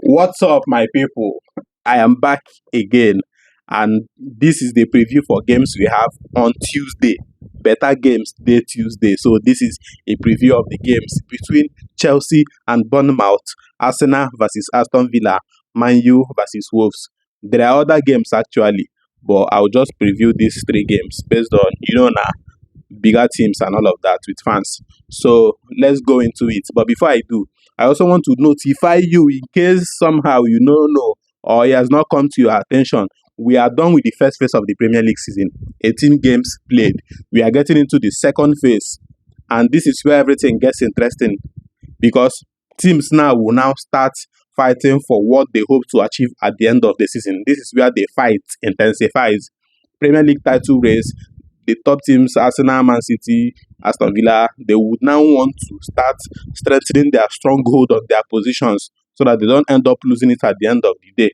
What's up, my people? I am back again, and this is the preview for games we have on Tuesday. Better games day Tuesday. So this is a preview of the games between Chelsea and Bournemouth, Arsenal versus Aston Villa, Man U versus Wolves. There are other games actually, but I'll just preview these three games based on now bigger teams and all of that with fans. So let's go into it. But before I do, I also want to notify you in case somehow you don't know or it has not come to your attention. We are done with the first phase of the Premier League season. 18 games played. We are getting into the second phase. And this is where everything gets interesting because teams now will now start fighting for what they hope to achieve at the end of the season. This is where the fight intensifies. Premier League title race, the top teams, Arsenal, Man City, Aston Villa, they would now want to start strengthening their stronghold on their positions so that they don't end up losing it at the end of the day.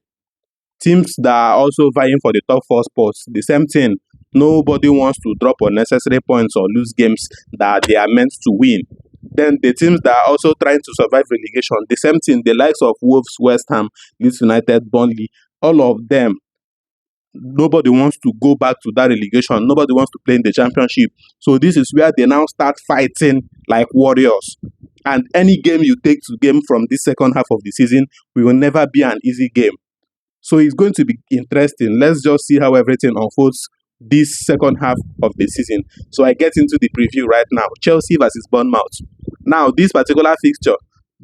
Teams that are also vying for the top four spots, the same thing. Nobody wants to drop unnecessary points or lose games that they are meant to win. Then the teams that are also trying to survive relegation, the same thing, the likes of Wolves, West Ham, Leeds United, Burnley, all of them, nobody wants to go back to that relegation. Nobody wants to play in the championship. So this is where they now start fighting like warriors. And any game you take to game from this second half of the season will never be an easy game. So it's going to be interesting. Let's just see how everything unfolds this second half of the season. So I get into the preview right now. Chelsea versus Bournemouth. Now, this particular fixture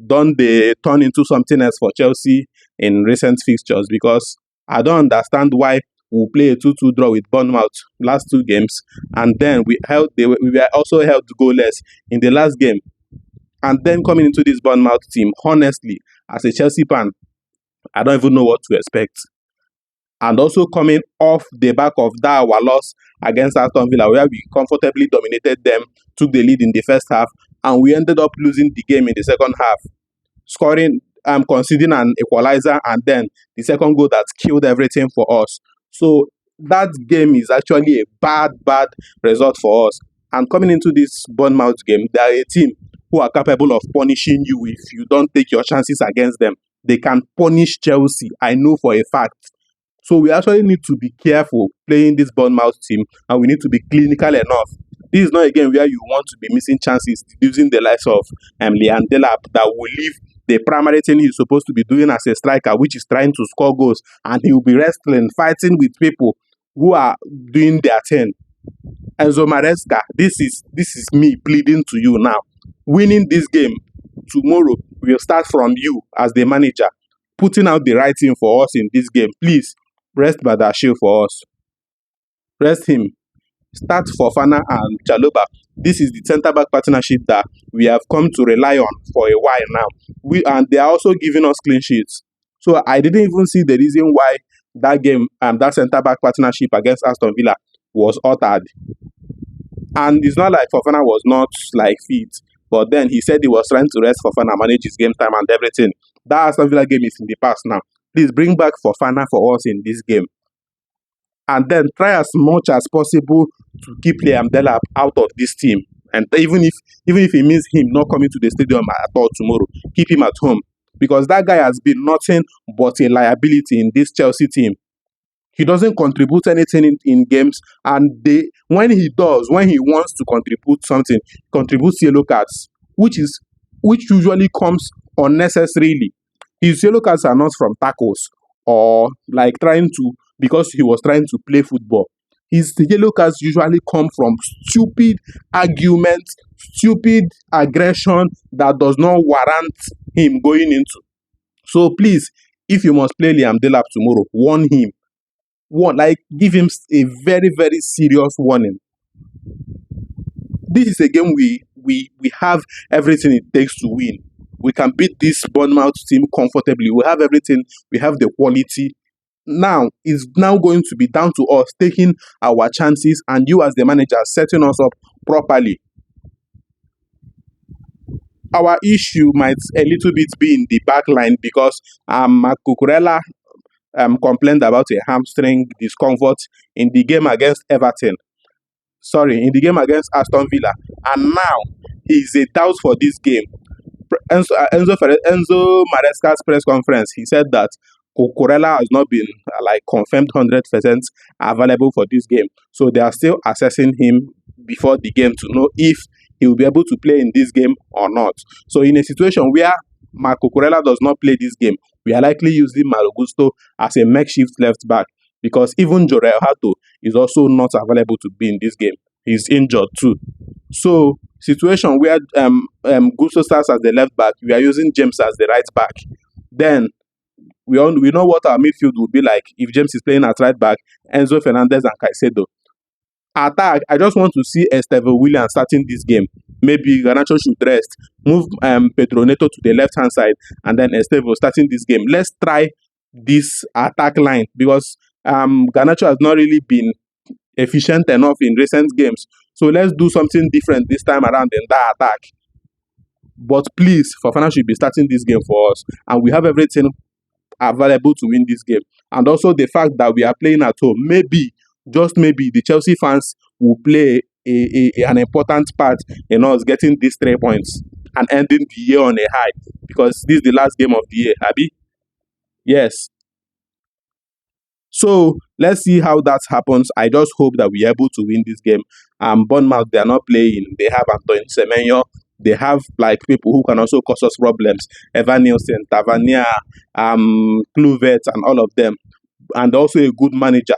don't they turn into something else for Chelsea in recent fixtures because I don't understand why we play a 2-2 draw with Bournemouth last two games, and then we were also held goalless in the last game. And then coming into this Bournemouth team, honestly, as a Chelsea fan, I don't even know what to expect. And also coming off the back of that our loss against Aston Villa, where we comfortably dominated them, took the lead in the first half, and we ended up losing the game in the second half, scoring, conceding an equalizer, and then the second goal that killed everything for us. So that game is actually a bad result for us. And coming into this Bournemouth game, they are a team who are capable of punishing you if you don't take your chances against them. They can punish Chelsea, I know for a fact. So we actually need to be careful playing this Bournemouth team, and we need to be clinical enough. This is not a game where you want to be missing chances using the likes of Liam Delap that will leave the primary thing he's supposed to be doing as a striker, which is trying to score goals, and he will be wrestling, fighting with people who are doing their thing. Enzo Maresca, this is me pleading to you now. Winning this game tomorrow will start from you as the manager, putting out the right thing for us in this game. Please rest Badashil for us. Rest him. Start Fofana and Chaloba. This is the centre-back partnership that we have come to rely on for a while now. And they are also giving us clean sheets. So I didn't even see the reason why that game, that centre-back partnership against Aston Villa was altered. And it's not like Fofana was not like fit, but then he said he was trying to rest Fofana, manage his game time and everything. That Aston Villa game is in the past now. Please bring back Fofana for us in this game. And then try as much as possible to keep Liam Delap out of this team. And even if it means him not coming to the stadium at all tomorrow, keep him at home. Because that guy has been nothing but a liability in this Chelsea team. He doesn't contribute anything in games. And when he wants to contribute something, contributes yellow cards, which usually comes unnecessarily. His yellow cards are not from tackles or like because he was trying to play football. His yellow cards usually come from stupid arguments, stupid aggression that does not warrant him going into. So please, if you must play Liam Delap tomorrow, warn him. Give him a very, very serious warning. This is a game we have everything it takes to win. We can beat this Bournemouth team comfortably. We have everything. We have the quality. Now, it's now going to be down to us taking our chances and you as the manager setting us up properly. Our issue might a little bit be in the back line because Cucurella complained about a hamstring discomfort in the game against Everton. In the game against Aston Villa. And now, he's a doubt for this game. Enzo Maresca's press conference, he said that Cucurella has not been like confirmed 100% available for this game. So they are still assessing him before the game to know if he will be able to play in this game or not. So in a situation where Marc Cucurella does not play this game, we are likely using Malo Gusto as a makeshift left back because even Jorel Hato is also not available to be in this game. He's injured too. So situation where Gusto starts as the left back, we are using James as the right back. Then we know what our midfield will be like if James is playing at right back, Enzo Fernandez and Caicedo. Attack, I just want to see Estevao William starting this game. Maybe Garnacho should rest, move Pedro Neto to the left hand side, and then Estevao starting this game. Let's try this attack line because Garnacho has not really been efficient enough in recent games. So let's do something different this time around in that attack. But please, Fofana should be starting this game for us, and we have everything available to win this game. And also the fact that we are playing at home, maybe, just maybe, the Chelsea fans will play an important part in us getting these 3 points and ending the year on a high because this is the last game of the year, Abi. Yes. So let's see how that happens. I just hope that we're able to win this game. Bournemouth, they are not playing. They have Antoine Semenyo. They have like people who can also cause us problems. Evan Nielsen, Tavernier, Kluivert, and all of them. And also a good manager.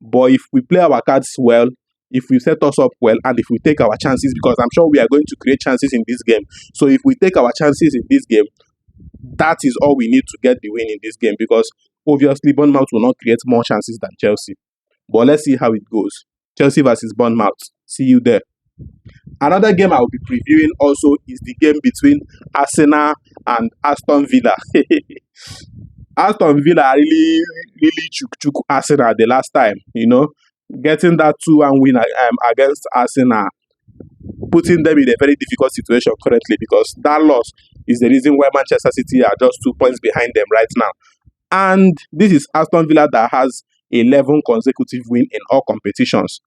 But if we play our cards well, if we set us up well, and if we take our chances, because I'm sure we are going to create chances in this game. So if we take our chances in this game, that is all we need to get the win in this game because obviously Bournemouth will not create more chances than Chelsea. But let's see how it goes. Chelsea versus Bournemouth. See you there. Another game I will be previewing also is the game between Arsenal and Aston Villa. Aston Villa really chuk Arsenal the last time, getting that 2-1 win against Arsenal, putting them in a very difficult situation currently because that loss is the reason why Manchester City are just 2 points behind them right now. And this is Aston Villa that has 11 consecutive wins in all competitions.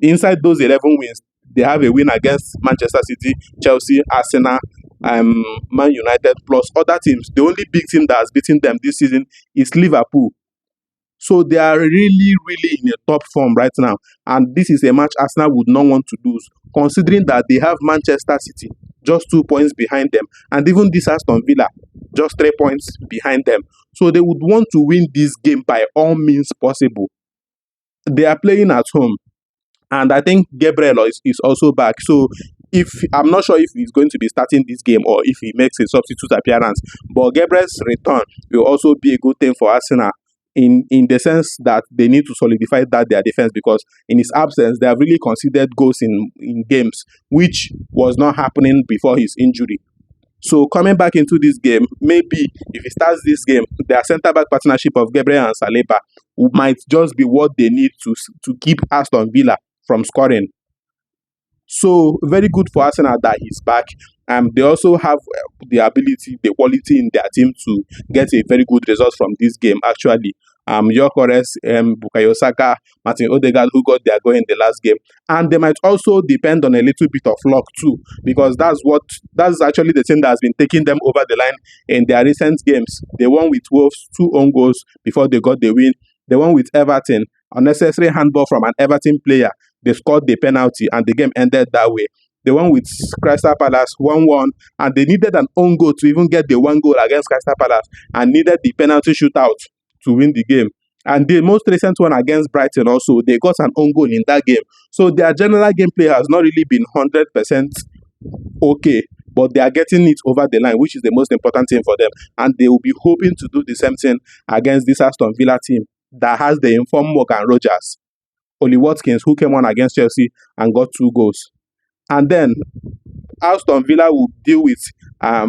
Inside those 11 wins, they have a win against Manchester City, Chelsea, Arsenal, Man United, plus other teams. The only big team that has beaten them this season is Liverpool. So they are really in a top form right now. And this is a match Arsenal would not want to lose, considering that they have Manchester City just 2 points behind them. And even this Aston Villa, just 3 points behind them. So they would want to win this game by all means possible. They are playing at home. And I think Gabriel is also back. So I'm not sure if he's going to be starting this game or if he makes a substitute appearance. But Gabriel's return will also be a good thing for Arsenal in the sense that they need to solidify their defense because in his absence, they have really conceded goals in games, which was not happening before his injury. So coming back into this game, maybe if he starts this game, their centre-back partnership of Gabriel and Saliba might just be what they need to keep Aston Villa from scoring. So very good for Arsenal that he's back. They also have the ability, the quality in their team to get a very good result from this game. Actually, Gyökeres, Bukayo Saka, Martin Odegaard, who got their goal in the last game, and they might also depend on a little bit of luck too, because that's actually the thing that has been taking them over the line in their recent games. They won with Wolves 2 own goals before they got the win. They won with Everton, unnecessary handball from an Everton player. They scored the penalty and the game ended that way. They won with Crystal Palace 1-1 and they needed an own goal to even get the 1 goal against Crystal Palace and needed the penalty shootout to win the game. And the most recent one against Brighton also, they got an own goal in that game. So their general gameplay has not really been 100% okay, but they are getting it over the line, which is the most important thing for them. And they will be hoping to do the same thing against this Aston Villa team that has the informed Morgan Rogers, Oli Watkins, who came on against Chelsea and got 2 goals. And then Aston Villa will deal with a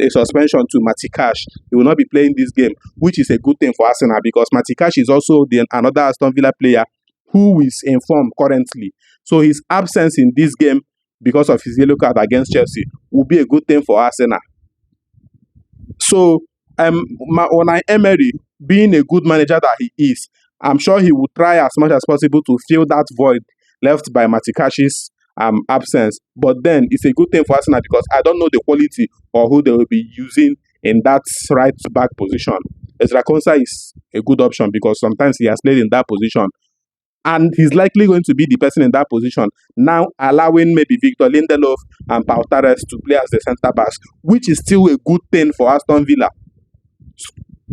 suspension to Matikash. He will not be playing this game, which is a good thing for Arsenal because Matikash is also another Aston Villa player who is informed currently. So his absence in this game because of his yellow card against Chelsea will be a good thing for Arsenal. So Unai Emery, being a good manager that he is, I'm sure he will try as much as possible to fill that void left by Matikash's absence. But then it's a good thing for Arsenal because I don't know the quality or who they will be using in that right back position. Ezra Konsa is a good option because sometimes he has played in that position and he's likely going to be the person in that position. Now allowing maybe Victor Lindelof and Pau Torres to play as the centre backs, which is still a good thing for Aston Villa.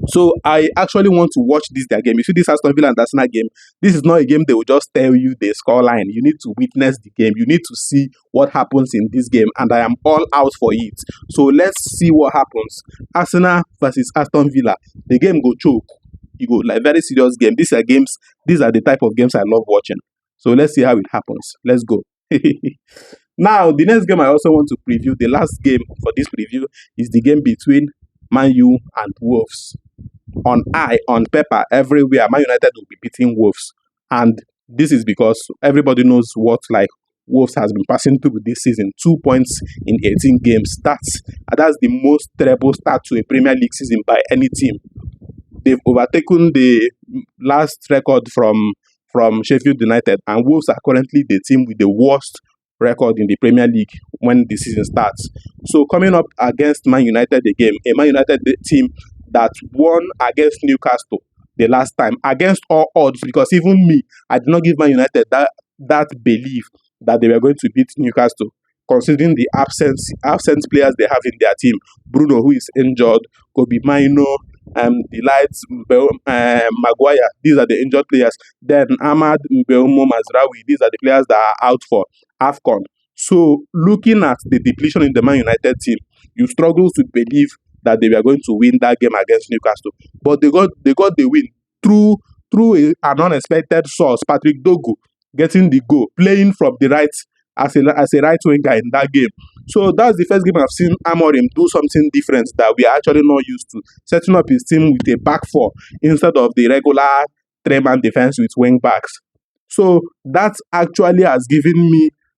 So I actually want to watch this their game. You see this Aston Villa and Arsenal game, this is not a game they will just tell you the scoreline. You need to witness the game. You need to see what happens in this game, and I am all out for it. So let's see what happens. Arsenal versus Aston Villa. The game go choke. You go like very serious game. These are games, these are the type of games I love watching. So let's see how it happens. Let's go. Now, the next game I also want to preview, the last game for this preview, is the game between Man U and Wolves. On paper, everywhere, Man United will be beating Wolves. And this is because everybody knows what like Wolves has been passing through this season. 2 points in 18 games. That's the most terrible start to a Premier League season by any team. They've overtaken the last record from Sheffield United, and Wolves are currently the team with the worst record in the Premier League when the season starts. So coming up against Man United again, a Man United team that won against Newcastle the last time, against all odds, because even me, I did not give Man United that belief that they were going to beat Newcastle, considering the absent players they have in their team. Bruno, who is injured, Kobe Mino, Delight, Maguire, these are the injured players. Then Ahmad, Mbeumo, Mazraoui, these are the players that are out for AFCON. So looking at the depletion in the Man United team, you struggle to believe that they were going to win that game against Newcastle. But they got the win through an unexpected source, Patrick Dogu getting the goal, playing from the right as a right winger in that game. So that's the first game I've seen Amorim do something different that we are actually not used to, setting up his team with a back four instead of the regular three-man defense with wing backs. So that actually has given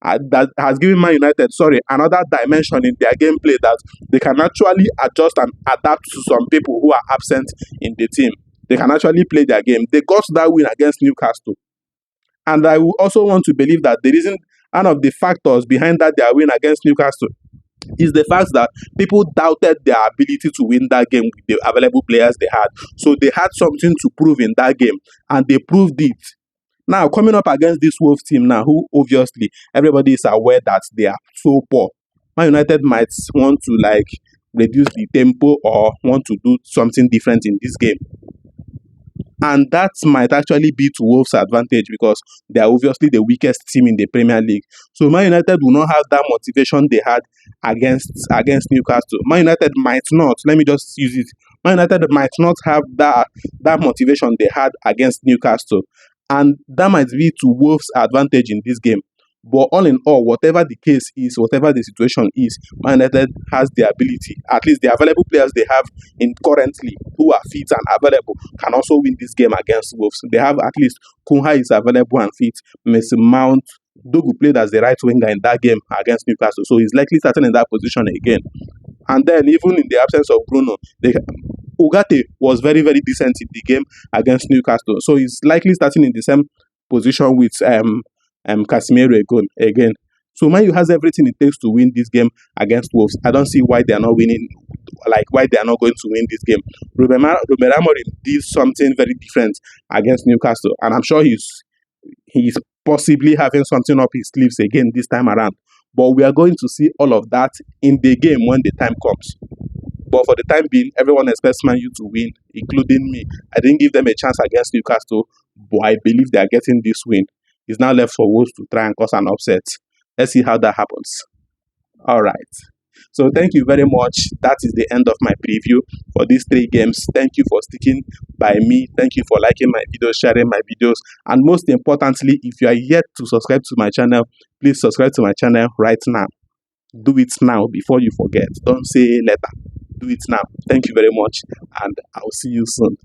Man United, another dimension in their gameplay, that they can actually adjust and adapt to some people who are absent in the team. They can actually play their game. They got that win against Newcastle. And I also want to believe that the reason, one of the factors behind that their win against Newcastle, is the fact that people doubted their ability to win that game with the available players they had. So they had something to prove in that game, and they proved it. Now, coming up against this Wolves team now, who obviously everybody is aware that they are so poor, Man United might want to reduce the tempo or want to do something different in this game. And that might actually be to Wolves' advantage because they are obviously the weakest team in the Premier League. So Man United will not have that motivation they had against Newcastle. Man United might not, let me just use it, Man United might not have that motivation they had against Newcastle. And that might be to Wolves' advantage in this game. But all in all, whatever the case is, whatever the situation is, Man United has the ability, at least the available players they have in currently who are fit and available can also win this game against Wolves. They have at least Kunha is available and fit. Mason Mount, Dogu played as the right winger in that game against Newcastle, so he's likely starting in that position again. And then even in the absence of Bruno, Ugarte was very, very decent in the game against Newcastle, so he's likely starting in the same position with Casemiro again. So Man U has everything it takes to win this game against Wolves. I don't see why they are not winning, why they are not going to win this game. Ruben Amorim did something very different against Newcastle, and I'm sure he's possibly having something up his sleeves again this time around. But we are going to see all of that in the game when the time comes. But for the time being, everyone expects Man U to win, including me. I didn't give them a chance against Newcastle, but I believe they are getting this win. It's now left for Wolves to try and cause an upset. Let's see how that happens. All right. So thank you very much. That is the end of my preview for these 3 games. Thank you for sticking by me. Thank you for liking my videos, sharing my videos. And most importantly, if you are yet to subscribe to my channel, please subscribe to my channel right now. Do it now before you forget. Don't say later. Do it now. Thank you very much, and I'll see you soon.